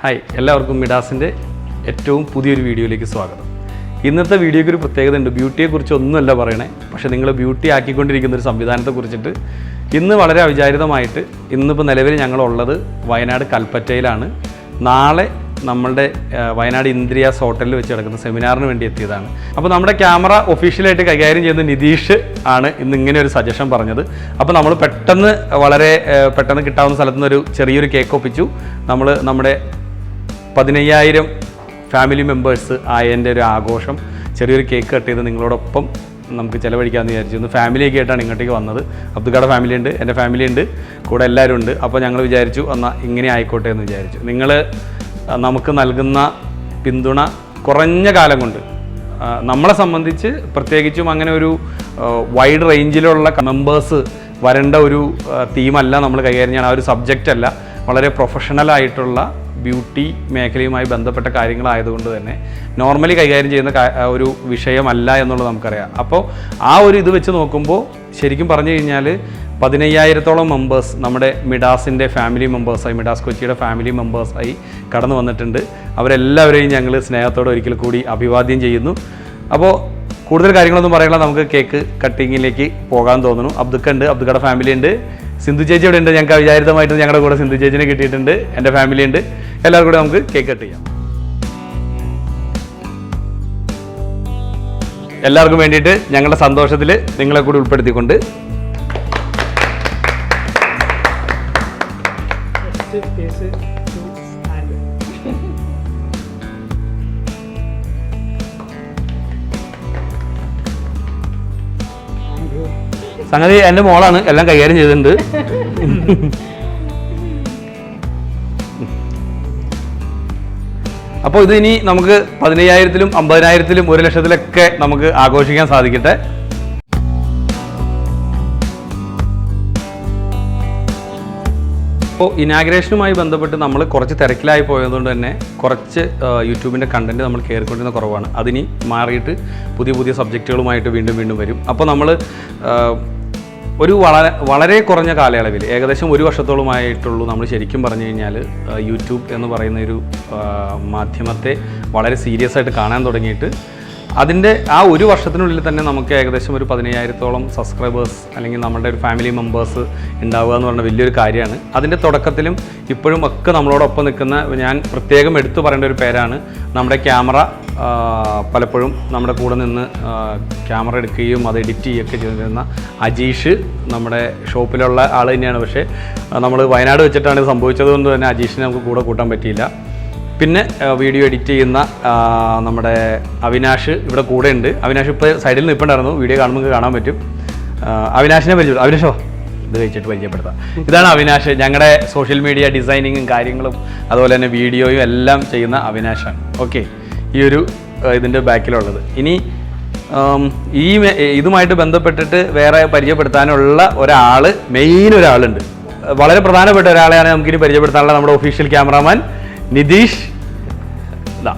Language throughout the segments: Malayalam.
ഹായ്, എല്ലാവർക്കും മിഡാസിൻ്റെ ഏറ്റവും പുതിയൊരു വീഡിയോയിലേക്ക് സ്വാഗതം. ഇന്നത്തെ വീഡിയോയ്ക്ക് ഒരു പ്രത്യേകത ഉണ്ട്. ബ്യൂട്ടിയെക്കുറിച്ച് ഒന്നുമല്ല പറയണേ, പക്ഷേ നിങ്ങൾ ബ്യൂട്ടി ആക്കിക്കൊണ്ടിരിക്കുന്ന ഒരു സംവിധാനത്തെക്കുറിച്ചിട്ട് ഇന്ന് വളരെ അവിചാരിതമായിട്ട് ഇന്നിപ്പോൾ നിലവിൽ ഞങ്ങളുള്ളത് വയനാട് കൽപ്പറ്റയിലാണ്. നാളെ നമ്മളുടെ വയനാട് ഇന്ദ്രിയാസ് ഹോട്ടലിൽ വെച്ച് നടക്കുന്ന സെമിനാറിന് വേണ്ടി എത്തിയതാണ്. അപ്പോൾ നമ്മുടെ ക്യാമറ ഒഫീഷ്യലായിട്ട് കൈകാര്യം ചെയ്യുന്ന നിതീഷ് ആണ് ഇന്ന് ഇങ്ങനെ ഒരു സജഷൻ പറഞ്ഞത്. അപ്പോൾ നമ്മൾ വളരെ പെട്ടെന്ന് കിട്ടാവുന്ന സ്ഥലത്തു നിന്നൊരു ചെറിയൊരു കേക്ക് ഒപ്പിച്ചു. നമ്മൾ നമ്മുടെ 15,000 ഫാമിലി മെമ്പേഴ്സ് ആയതിൻ്റെ ഒരു ആഘോഷം ചെറിയൊരു കേക്ക് കട്ട് ചെയ്ത് നിങ്ങളോടൊപ്പം നമുക്ക് ചിലവഴിക്കാമെന്ന് വിചാരിച്ചു. ഫാമിലിയൊക്കെ ആയിട്ടാണ് ഇങ്ങോട്ടേക്ക് വന്നത്. അബ്ദുക്കയുടെ ഫാമിലി ഉണ്ട്, എൻ്റെ ഫാമിലി ഉണ്ട്, കൂടെ എല്ലാവരും ഉണ്ട്. അപ്പോൾ ഞങ്ങൾ വിചാരിച്ചു എന്നാൽ ഇങ്ങനെ ആയിക്കോട്ടെ എന്ന് വിചാരിച്ചു. നിങ്ങൾ നമുക്ക് നൽകുന്ന പിന്തുണ കുറഞ്ഞ കാലം കൊണ്ട് നമ്മളെ സംബന്ധിച്ച് പ്രത്യേകിച്ചും അങ്ങനെ ഒരു വൈഡ് റേഞ്ചിലുള്ള മെമ്പേഴ്സ് വരേണ്ട ഒരു തീമല്ല നമ്മൾ കൈകാര്യം ചെയ്യണം. ആ ഒരു സബ്ജക്റ്റ് അല്ല, വളരെ പ്രൊഫഷണലായിട്ടുള്ള ബ്യൂട്ടി മേഖലയുമായി ബന്ധപ്പെട്ട കാര്യങ്ങളായതുകൊണ്ട് തന്നെ നോർമലി കൈകാര്യം ചെയ്യുന്ന ഒരു വിഷയമല്ല എന്നുള്ളത് നമുക്കറിയാം. അപ്പോൾ ആ ഒരു ഇത് വെച്ച് നോക്കുമ്പോൾ ശരിക്കും പറഞ്ഞു കഴിഞ്ഞാൽ 15,000-ഓളം മെമ്പേഴ്സ് നമ്മുടെ മിഡാസിൻ്റെ ഫാമിലി മെമ്പേഴ്സായി, മിഡാസ്കൊച്ചിയുടെ ഫാമിലി മെമ്പേഴ്സായി കടന്നു വന്നിട്ടുണ്ട്. അവരെല്ലാവരെയും ഞങ്ങൾ സ്നേഹത്തോടെ ഒരിക്കൽ കൂടി അഭിവാദ്യം ചെയ്യുന്നു. അപ്പോൾ കൂടുതൽ കാര്യങ്ങളൊന്നും പറയാനുള്ള നമുക്ക് കേക്ക് കട്ടിങ്ങിലേക്ക് പോകാൻ തോന്നുന്നു. അബ്ദുക്കയുടെ ഫാമിലി ഉണ്ട്, സിന്ധു ചേച്ചി ഇവിടെ ഉണ്ട്. ഞങ്ങൾക്ക് അവിചാരിതമായിട്ട് ഞങ്ങളുടെ കൂടെ സിന്ധു ചേച്ചിനെ കിട്ടിയിട്ടുണ്ട്, എൻ്റെ ഫാമിലി ഉണ്ട്. എല്ലാവർക്കും കൂടെ നമുക്ക് കേക്ക് കട്ട് ചെയ്യാം. എല്ലാവർക്കും വേണ്ടിയിട്ട് ഞങ്ങളുടെ സന്തോഷത്തിൽ നിങ്ങളെ കൂടി ഉൾപ്പെടുത്തിക്കൊണ്ട് സംഗതി എൻ്റെ മോളാണ് എല്ലാം കൈകാര്യം ചെയ്തിട്ടുണ്ട്. അപ്പോൾ ഇത് ഇനി നമുക്ക് 15,000-ലും 50,000-ലും 1,00,000-ലൊക്കെ നമുക്ക് ആഘോഷിക്കാൻ സാധിക്കട്ടെ. അപ്പോൾ ഇനാഗ്രേഷനുമായി ബന്ധപ്പെട്ട് നമ്മൾ കുറച്ച് തിരക്കിലായി പോയതുകൊണ്ട് തന്നെ കുറച്ച് യൂട്യൂബിൻ്റെ കണ്ടൻറ്റ് നമ്മൾ കയറിക്കൊണ്ടിരുന്ന കുറവാണ്. അതിനി മാറിയിട്ട് പുതിയ സബ്ജക്റ്റുകളുമായിട്ട് വീണ്ടും വരും. അപ്പോൾ നമ്മൾ ഒരു വളരെ കുറഞ്ഞ കാലയളവിൽ ഏകദേശം 1 വർഷത്തോളമായിട്ടുള്ളൂ നമ്മൾ ശരിക്കും പറഞ്ഞു കഴിഞ്ഞാൽ യൂട്യൂബ് എന്ന് പറയുന്ന ഒരു മാധ്യമത്തെ വളരെ സീരിയസ് ആയിട്ട് കാണാൻ തുടങ്ങിയിട്ട്. അതിൻ്റെ ആ 1 വർഷത്തിനുള്ളിൽ തന്നെ നമുക്ക് ഏകദേശം ഒരു 15,000-ഓളം സബ്സ്ക്രൈബേഴ്സ് അല്ലെങ്കിൽ നമ്മുടെ ഒരു ഫാമിലി മെമ്പേഴ്സ് ഉണ്ടാവുക എന്ന് പറഞ്ഞാൽ വലിയൊരു കാര്യമാണ്. അതിൻ്റെ തുടക്കത്തിലും ഇപ്പോഴും ഒക്കെ നമ്മളോടൊപ്പം നിൽക്കുന്ന, ഞാൻ പ്രത്യേകം എടുത്തു പറയേണ്ട ഒരു പേരാണ് നമ്മുടെ ക്യാമറ. പലപ്പോഴും നമ്മുടെ കൂടെ നിന്ന് ക്യാമറ എടുക്കുകയും അത് എഡിറ്റ് ചെയ്യുകയൊക്കെ ചെയ്തിരുന്ന അജീഷ് നമ്മുടെ ഷോപ്പിലുള്ള ആൾ തന്നെയാണ്. പക്ഷേ നമ്മൾ വയനാട് വെച്ചിട്ടാണ് ഇത് സംഭവിച്ചതുകൊണ്ട് തന്നെ അജീഷിനെ നമുക്ക് കൂടെ കൂട്ടാൻ പറ്റിയില്ല. പിന്നെ വീഡിയോ എഡിറ്റ് ചെയ്യുന്ന നമ്മുടെ അവിനാഷ് ഇവിടെ കൂടെ ഉണ്ട്. അവിനാഷ് ഇപ്പോൾ സൈഡിൽ നിൽപ്പുണ്ടായിരുന്നു, വീഡിയോ കാണുമ്പോൾ കാണാൻ പറ്റും. അവിനാഷിനെ പരിചയപ്പെടുത്താം. അവിനാഷോ ഇത് കഴിച്ചിട്ട് പരിചയപ്പെടുത്താം. ഇതാണ് അവിനാഷ്, ഞങ്ങളുടെ സോഷ്യൽ മീഡിയ ഡിസൈനിങ്ങും കാര്യങ്ങളും അതുപോലെ തന്നെ വീഡിയോയും എല്ലാം ചെയ്യുന്ന അവിനാഷാണ്. ഓക്കെ, ഈ ഒരു ഇതിൻ്റെ ബാക്കിലുള്ളത്. ഇനി ഇതുമായിട്ട് ബന്ധപ്പെട്ടിട്ട് വേറെ പരിചയപ്പെടുത്താനുള്ള മെയിൻ ഒരാളുണ്ട്. വളരെ പ്രധാനപ്പെട്ട ഒരാളെയാണ് നമുക്കിനി പരിചയപ്പെടുത്താനുള്ള നമ്മുടെ ഒഫീഷ്യൽ ക്യാമറാമാൻ നിതീഷ്. ഇതാ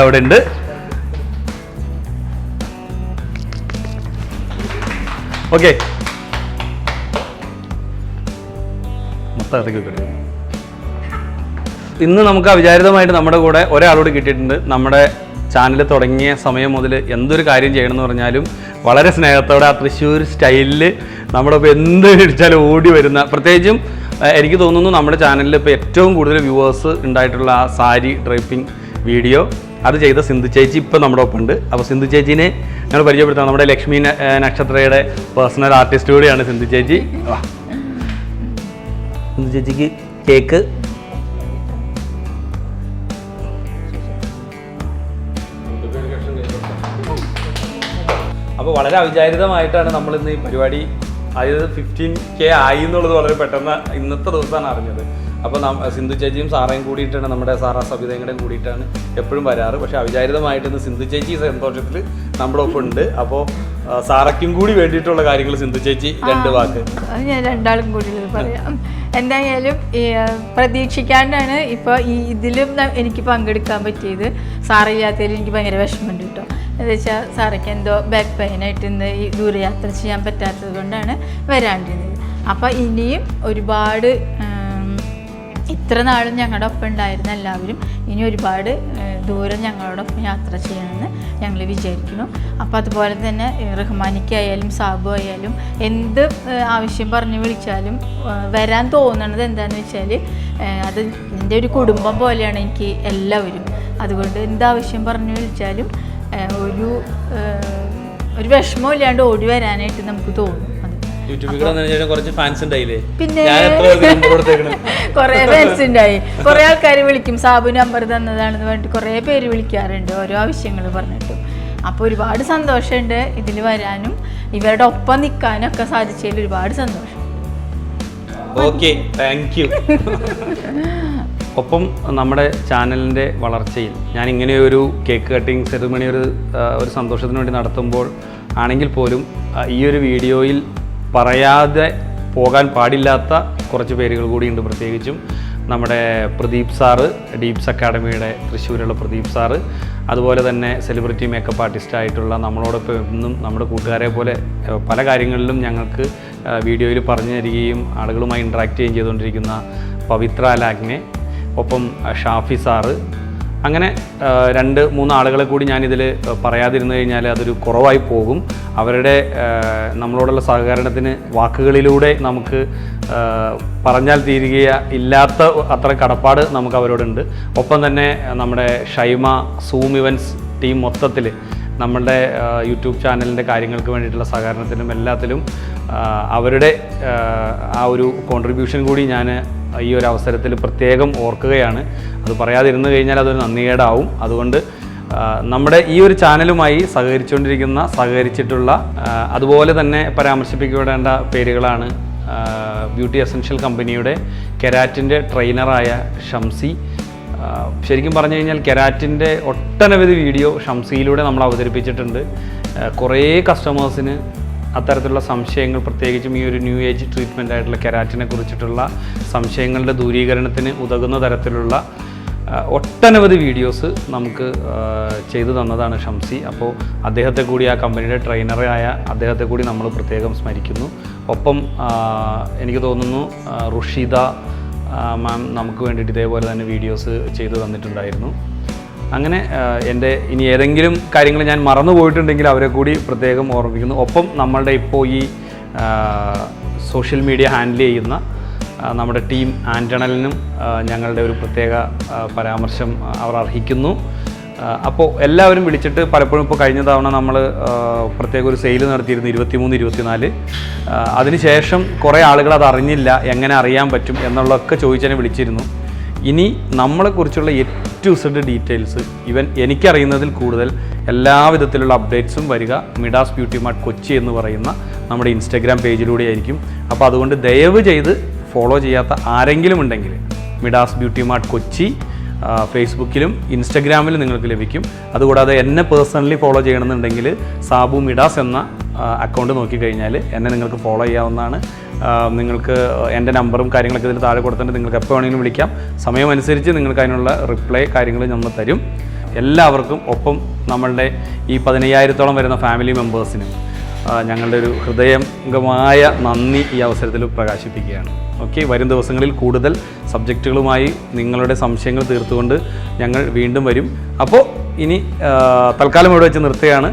അവിടെ ഉണ്ട്. ഓക്കെ, ഇന്ന് നമുക്ക് അവിചാരിതമായിട്ട് നമ്മുടെ കൂടെ ഒരാളോട് കിട്ടിയിട്ടുണ്ട്. നമ്മുടെ ചാനൽ തുടങ്ങിയ സമയം മുതൽ എന്തൊരു കാര്യം ചെയ്യണമെന്ന് പറഞ്ഞാലും വളരെ സ്നേഹത്തോടെ ആ തൃശ്ശൂർ സ്റ്റൈലിൽ നമ്മുടെ ഇപ്പോൾ എന്ത് ഇടിച്ചാലും ഓടി വരുന്ന, പ്രത്യേകിച്ചും എനിക്ക് തോന്നുന്നു നമ്മുടെ ചാനലിൽ ഇപ്പോൾ ഏറ്റവും കൂടുതൽ വ്യൂവേഴ്സ് ഉണ്ടായിട്ടുള്ള ആ സാരി ഡ്രൈപ്പിംഗ് വീഡിയോ അത് ചെയ്ത സിന്ധു ചേച്ചി ഇപ്പോൾ നമ്മുടെ ഒപ്പം ഉണ്ട്. അപ്പോൾ സിന്ധു ചേച്ചീനെ ഞങ്ങൾ പരിചയപ്പെടുത്താം. നമ്മുടെ ലക്ഷ്മി നക്ഷത്രയുടെ പേഴ്സണൽ ആർട്ടിസ്റ്റ് കൂടിയാണ് സിന്ധു ചേച്ചി. സിന്ധു ചേച്ചിക്ക് കേക്ക്. അപ്പോൾ വളരെ അവിചാരിതമായിട്ടാണ് നമ്മളിന്ന് ഈ പരിപാടി, അതായത് 15K ആയി എന്നുള്ളത് വളരെ പെട്ടെന്ന് ഇന്നത്തെ ദിവസമാണ് അറിഞ്ഞത്. അപ്പോൾ സിന്ധു ചേച്ചിയും സാറയും കൂടിയിട്ടാണ്, നമ്മുടെ സാറാ സബിതയും കൂടിയിട്ടാണ് എപ്പോഴും വരാറ്. പക്ഷേ അവിചാരിതമായിട്ട് ഇന്ന് സിന്ധു ചേച്ചി സന്തോഷത്തിൽ നമ്മുടെ ഒപ്പം ഉണ്ട്. അപ്പോൾ സാറയ്ക്കും കൂടി വേണ്ടിയിട്ടുള്ള കാര്യങ്ങൾ സിന്ധു ചേച്ചി 2 വാക്ക്. ഞാൻ രണ്ടാളും കൂടി പറയാം. എന്തായാലും പ്രതീക്ഷിക്കാണ്ടാണ് ഇപ്പോൾ ഇതിലും എനിക്ക് പങ്കെടുക്കാൻ പറ്റിയത്. സാറില്ലാത്തതിൽ എനിക്ക് ഭയങ്കര വിഷമമുണ്ട് കേട്ടോ. എന്താ വെച്ചാൽ സാറയ്ക്ക് എന്തോ ബാക്ക് പെയിനായിട്ട് ഇന്ന് ഈ ദൂരയാത്ര ചെയ്യാൻ പറ്റാത്തത് കൊണ്ടാണ് വരാണ്ടിരുന്നത്. അപ്പോൾ ഇനിയും ഒരുപാട് ഇത്ര നാളും ഞങ്ങളുടെ ഒപ്പം ഉണ്ടായിരുന്ന എല്ലാവരും ഇനി ഒരുപാട് ദൂരം ഞങ്ങളോടൊപ്പം യാത്ര ചെയ്യണമെന്ന് ഞങ്ങൾ വിചാരിക്കുന്നു. അപ്പോൾ അതുപോലെ തന്നെ റഹ്മാനിക്കായാലും സാബു ആയാലും എന്ത് ആവശ്യം പറഞ്ഞ് വിളിച്ചാലും വരാൻ തോന്നണത് എന്താണെന്ന് വെച്ചാൽ അത് എൻ്റെ ഒരു കുടുംബം പോലെയാണ് എനിക്ക് എല്ലാവരും. അതുകൊണ്ട് എന്താവശ്യം പറഞ്ഞ് വിളിച്ചാലും ഒരു വിഷമം ഇല്ലാണ്ട് ഓടി വരാനായിട്ട് നമുക്ക് തോന്നും. പിന്നെ കുറെ ഫാൻസ് ഉണ്ടായി, കുറെ ആൾക്കാർ വിളിക്കും, സാബു നമ്പർ തന്നതാണെന്ന് പറഞ്ഞിട്ട് കുറെ പേര് വിളിക്കാറുണ്ട് ഓരോ ആവശ്യങ്ങൾ പറഞ്ഞിട്ടും. അപ്പോൾ ഒരുപാട് സന്തോഷമുണ്ട് ഇതിൽ വരാനും ഇവരുടെ ഒപ്പം നിൽക്കാനും ഒക്കെ സാധിച്ചതിൽ ഒരുപാട് സന്തോഷം. Okay, thank you. ഒപ്പം നമ്മുടെ ചാനലിൻ്റെ വളർച്ചയിൽ ഞാൻ ഇങ്ങനെ ഒരു കേക്ക് കട്ടിങ് സെറിമണി ഒരു സന്തോഷത്തിന് വേണ്ടി നടത്തുമ്പോൾ ആണെങ്കിൽ പോലും ഈ ഒരു വീഡിയോയിൽ പറയാതെ പോകാൻ പാടില്ലാത്ത കുറച്ച് പേരുകൾ കൂടിയുണ്ട്. പ്രത്യേകിച്ചും നമ്മുടെ പ്രദീപ് സാറ്, ഡീപ്സ് അക്കാഡമിയുടെ തൃശ്ശൂരുള്ള പ്രദീപ് സാറ്, അതുപോലെ തന്നെ സെലിബ്രിറ്റി മേക്കപ്പ് ആർട്ടിസ്റ്റായിട്ടുള്ള നമ്മളോടൊപ്പം എന്നും നമ്മുടെ കൂട്ടുകാരെ പോലെ പല കാര്യങ്ങളിലും ഞങ്ങൾക്ക് വീഡിയോയിൽ പറഞ്ഞു തരികയും ആളുകളുമായി ഇൻട്രാക്ട് ചെയ്യുകയും ചെയ്തുകൊണ്ടിരിക്കുന്ന പവിത്ര ലാഗ്നെ, ഒപ്പം ഷാഫി സാറ്, അങ്ങനെ 2-3 ആളുകളെ കൂടി ഞാനിതിൽ പറയാതിരുന്നു കഴിഞ്ഞാൽ അതൊരു കുറവായി പോകും. അവരുടെ നമ്മളോടുള്ള സഹകരണത്തിന് വാക്കുകളിലൂടെ നമുക്ക് പറഞ്ഞാൽ ഇല്ലാത്ത അത്ര കടപ്പാട് നമുക്ക് അവരോടുണ്ട്. ഒപ്പം തന്നെ നമ്മുടെ ഷൈമ, സൂം ഇവൻറ്റ്സ് ടീം മൊത്തത്തിൽ നമ്മളുടെ യൂട്യൂബ് ചാനലിൻ്റെ കാര്യങ്ങൾക്ക് വേണ്ടിയിട്ടുള്ള സഹകരണത്തിലും എല്ലാത്തിലും അവരുടെ ആ ഒരു കോൺട്രിബ്യൂഷൻ കൂടി ഞാൻ ഈ ഒരു അവസരത്തിൽ പ്രത്യേകം ഓർക്കുകയാണ്. അത് പറയാതിരുന്നു കഴിഞ്ഞാൽ അതൊരു നന്ദികേടാവും. അതുകൊണ്ട് നമ്മുടെ ഈ ഒരു ചാനലുമായി സഹകരിച്ചിട്ടുള്ള അതുപോലെ തന്നെ പരാമർശിപ്പിക്കേണ്ട പേരുകളാണ് ബ്യൂട്ടി എസൻഷ്യൽ കമ്പനിയുടെ കെരാറ്റിൻ്റെ ട്രെയിനറായ ഷംസി. ശരിക്കും പറഞ്ഞു കഴിഞ്ഞാൽ കെരാറ്റിൻ്റെ ഒട്ടനവധി വീഡിയോ ഷംസിയിലൂടെ നമ്മൾ അവതരിപ്പിച്ചിട്ടുണ്ട്. കുറേ കസ്റ്റമേഴ്സിന് അത്തരത്തിലുള്ള സംശയങ്ങൾ, പ്രത്യേകിച്ചും ഈ ഒരു ന്യൂ ഏജ് ട്രീറ്റ്മെൻ്റ് ആയിട്ടുള്ള കെരാറ്റിനെ കുറിച്ചിട്ടുള്ള സംശയങ്ങളുടെ ദൂരീകരണത്തിന് ഉതകുന്ന തരത്തിലുള്ള ഒട്ടനവധി വീഡിയോസ് നമുക്ക് ചെയ്തു തന്നതാണ് ഷംസി. അപ്പോൾ അദ്ദേഹത്തെ കൂടി, ആ കമ്പനിയുടെ ട്രെയിനറായ അദ്ദേഹത്തെ കൂടി നമ്മൾ പ്രത്യേകം സ്മരിക്കുന്നു. ഒപ്പം എനിക്ക് തോന്നുന്നു റുഷിദ മാം നമുക്ക് വേണ്ടിയിട്ട് ഇതേപോലെ തന്നെ വീഡിയോസ് ചെയ്തു തന്നിട്ടുണ്ടായിരുന്നു. അങ്ങനെ ഇനി ഏതെങ്കിലും കാര്യങ്ങൾ ഞാൻ മറന്നു പോയിട്ടുണ്ടെങ്കിൽ അവരെ കൂടി പ്രത്യേകം ഓർമ്മിക്കുന്നു. ഒപ്പം നമ്മളുടെ ഇപ്പോൾ ഈ സോഷ്യൽ മീഡിയ ഹാൻഡിൽ ചെയ്യുന്ന നമ്മുടെ ടീം ആൻ്റണലിനും ഞങ്ങളുടെ ഒരു പ്രത്യേക പരാമർശം അവർ അർഹിക്കുന്നു. അപ്പോൾ എല്ലാവരും വിളിച്ചിട്ട് പലപ്പോഴും ഇപ്പോൾ കഴിഞ്ഞ തവണ നമ്മൾ പ്രത്യേക ഒരു സെയിൽ നടത്തിയിരുന്നു 23-24. അതിനുശേഷം കുറേ ആളുകൾ അത് അറിഞ്ഞില്ല, എങ്ങനെ അറിയാൻ പറ്റും എന്നുള്ളതൊക്കെ ചോദിച്ചതിനെ വിളിച്ചിരുന്നു. ഇനി നമ്മളെക്കുറിച്ചുള്ള to Z ഡീറ്റെയിൽസ് ഈവൻ എനിക്കറിയുന്നതിൽ കൂടുതൽ എല്ലാവിധത്തിലുള്ള അപ്ഡേറ്റ്സും വരിക മിഡാസ് ബ്യൂട്ടി മാർട്ട് കൊച്ചി എന്ന് പറയുന്ന നമ്മുടെ ഇൻസ്റ്റഗ്രാം പേജിലൂടെ ആയിരിക്കും. അപ്പോൾ അതുകൊണ്ട് ദയവ് ചെയ്ത് ഫോളോ ചെയ്യാത്ത ആരെങ്കിലും ഉണ്ടെങ്കിൽ മിഡാസ് ബ്യൂട്ടി മാർട്ട് കൊച്ചി ഫേസ്ബുക്കിലും ഇൻസ്റ്റഗ്രാമിലും നിങ്ങൾക്ക് ലഭിക്കും. അതുകൂടാതെ എന്നെ പേഴ്സണലി ഫോളോ ചെയ്യണമെന്നുണ്ടെങ്കിൽ സാബു മിഡാസ് എന്ന അക്കൗണ്ട് നോക്കിക്കഴിഞ്ഞാൽ എന്നെ നിങ്ങൾക്ക് ഫോളോ ചെയ്യാവുന്നതാണ്. നിങ്ങൾക്ക് എൻ്റെ നമ്പറും കാര്യങ്ങളൊക്കെ ഇതിൽ താഴെ കൊടുത്തിട്ട് നിങ്ങൾക്ക് എപ്പോൾ വേണമെങ്കിലും വിളിക്കാം. സമയമനുസരിച്ച് നിങ്ങൾക്ക് അതിനുള്ള റിപ്ലൈ കാര്യങ്ങൾ നമ്മൾ തരും. എല്ലാവർക്കും ഒപ്പം നമ്മളുടെ ഈ 15,000-ഓളം വരുന്ന ഫാമിലി മെമ്പേഴ്സിനും ഞങ്ങളുടെ ഒരു ഹൃദയംഗമായ നന്ദി ഈ അവസരത്തിൽ പ്രകാശിപ്പിക്കുകയാണ്. ഓക്കെ, വരും ദിവസങ്ങളിൽ കൂടുതൽ സബ്ജക്റ്റുകളുമായി നിങ്ങളുടെ സംശയങ്ങൾ തീർത്തുകൊണ്ട് ഞങ്ങൾ വീണ്ടും വരും. അപ്പോൾ ഇനി തൽക്കാലം ഇവിടെ വെച്ച് നിർത്തുകയാണ്.